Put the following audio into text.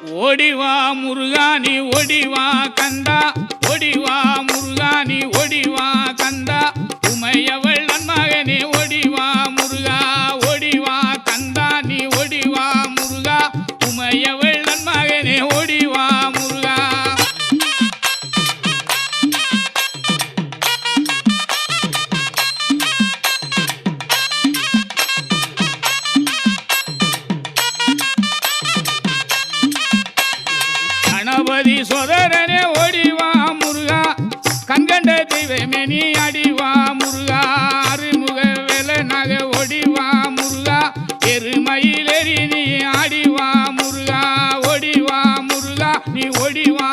ஓடிவா முருகா நீ ஓடிவா கந்தா, ஓடிவா முருகா நீ ஓடிவா கந்தா, உமையவள் நன்மகனே ஓடிவா முருகா, ஓடிவா கந்தா நீ ஓடிவா முருகா, உமையவள் நன்மகனே ஓடிவா முருகா. கணபதி சோதரனே ஓடிவா முருகா, கண்கண்ட தெய்வமே நீ அடிவா முருகா, அருமுக வேலனாக ஓடிவா முருகா, எருமையிலேறி நீ ஆடிவா முருகா, ஓடிவா முருகா நீ ஓடிவா